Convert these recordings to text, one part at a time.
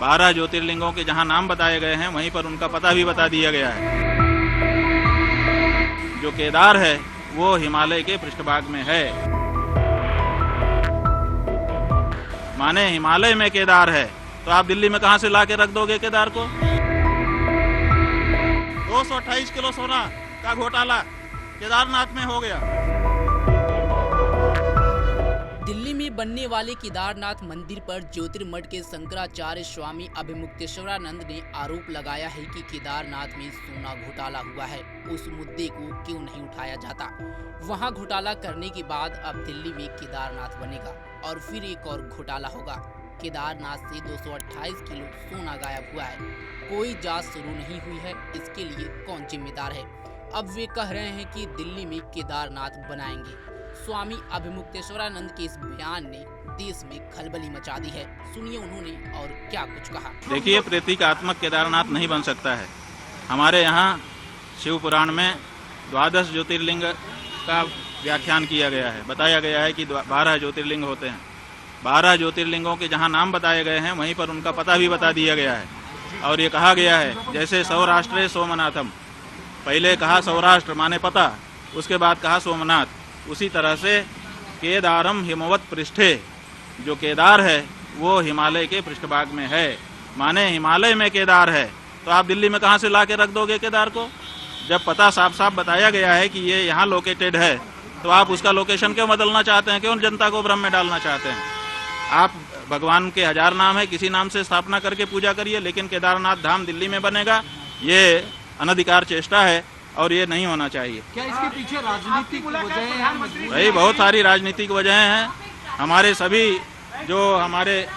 12 ज्योतिर्लिंगों के जहां नाम बताए गए हैं वहीं पर उनका पता भी बता दिया गया है। जो केदार है वो हिमालय के पृष्ठभाग में है, माने हिमालय में केदार है, तो आप दिल्ली में कहां से ला के रख दोगे केदार को? 228 किलो सोना का घोटाला केदारनाथ में हो गया। दिल्ली में बनने वाले केदारनाथ मंदिर पर ज्योतिर्मठ के शंकराचार्य स्वामी अभिमुक्तेश्वरानंद ने आरोप लगाया है कि केदारनाथ में सोना घोटाला हुआ है। उस मुद्दे को क्यों नहीं उठाया जाता? वहां घोटाला करने के बाद अब दिल्ली में केदारनाथ बनेगा और फिर एक और घोटाला होगा। केदारनाथ से 228 किलो सोना गायब हुआ है। कोई जांच शुरू नहीं हुई है, इसके लिए कौन जिम्मेदार है? अब वे कह रहे हैं कि दिल्ली में केदारनाथ बनाएंगे। स्वामी अभिमुक्तेश्वरानंद के इस बयान ने देश में खलबली मचा दी है। सुनिए उन्होंने और क्या कुछ कहा। देखिए, प्रतीकात्मक केदारनाथ नहीं बन सकता है। हमारे यहाँ शिव पुराण में 12 ज्योतिर्लिंग का व्याख्यान किया गया है। बताया गया है कि 12 ज्योतिर्लिंग होते हैं। 12 ज्योतिर्लिंगों के जहाँ नाम बताए गए हैं वहीं पर उनका पता भी बता दिया गया है। और ये कहा गया है जैसे सौराष्ट्रे सोमनाथम, पहले कहा सौराष्ट्र माने पता, उसके बाद कहा सोमनाथ। उसी तरह से केदारम हिमवत पृष्ठे, जो केदार है वो हिमालय के पृष्ठभाग में है, माने हिमालय में केदार है, तो आप दिल्ली में कहां से ला के रख दोगे केदार को? जब पता साफ साफ बताया गया है कि ये यहाँ लोकेटेड है, तो आप उसका लोकेशन क्यों बदलना चाहते हैं? क्यों जनता को भ्रम में डालना चाहते हैं? आप भगवान के 1000 नाम है, किसी नाम से स्थापना करके पूजा करिए, लेकिन केदारनाथ धाम दिल्ली में बनेगा, ये अनधिकार चेष्टा है और ये नहीं होना चाहिए। क्या इसके पीछे राजनीतिक वजह है? भाई बहुत सारी राजनीतिक वजह हैं। हमारे सभी जो हमारे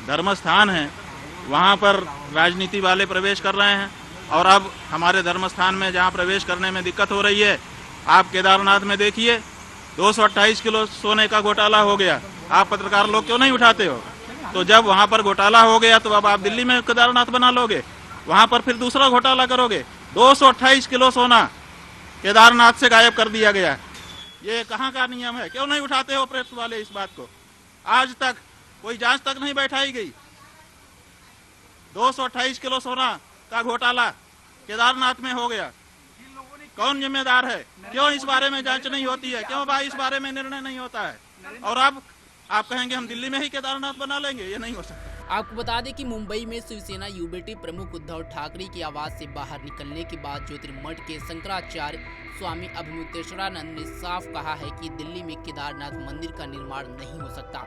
धर्म स्थान हैं वहाँ पर राजनीति वाले प्रवेश कर रहे हैं, और अब हमारे धर्म स्थान में जहाँ प्रवेश करने में दिक्कत हो रही है, आप केदारनाथ में देखिए 228 किलो सोने का घोटाला हो गया। आप पत्रकार लोग क्यों नहीं उठाते हो? तो जब वहाँ पर घोटाला हो गया तो अब आप दिल्ली में केदारनाथ बना लोगे, वहाँ पर फिर दूसरा घोटाला करोगे। 228 किलो सोना केदारनाथ से गायब कर दिया गया। ये कहाँ का नियम है? क्यों नहीं उठाते हो प्रेस वाले इस बात को? आज तक कोई जांच तक नहीं बैठाई गई। 228 किलो सोना का घोटाला केदारनाथ में हो गया। कौन जिम्मेदार है? क्यों इस बारे में जांच नहीं होती है? क्यों भाई इस बारे में निर्णय नहीं होता है? और अब आप कहेंगे हम दिल्ली में ही केदारनाथ बना लेंगे, ये नहीं हो सकता। आपको बता दें कि मुंबई में शिवसेना यूबीटी प्रमुख उद्धव ठाकरे की आवाज से बाहर निकलने के बाद ज्योतिर्मठ के शंकराचार्य स्वामी अभिमुक्तेश्वरानंद ने साफ कहा है कि दिल्ली में केदारनाथ मंदिर का निर्माण नहीं हो सकता।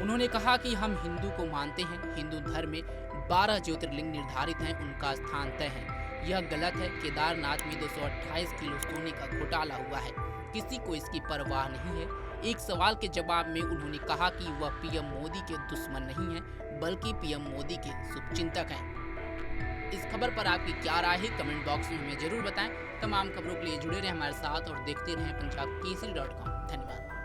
उन्होंने कहा कि हम हिंदू को मानते हैं, हिंदू धर्म में 12 ज्योतिर्लिंग निर्धारित हैं, उनका स्थान तय है। यह गलत है। केदारनाथ में 228 किलो सोने का घोटाला हुआ है, किसी को इसकी परवाह नहीं है। एक सवाल के जवाब में उन्होंने कहा कि वह पीएम मोदी के दुश्मन नहीं है, बल्कि पीएम मोदी के शुभचिंतक हैं। इस खबर पर आपकी क्या राय है? कमेंट बॉक्स में हमें जरूर बताएं। तमाम खबरों के लिए जुड़े रहें हमारे साथ और देखते रहें पंजाब केसरी.com। धन्यवाद।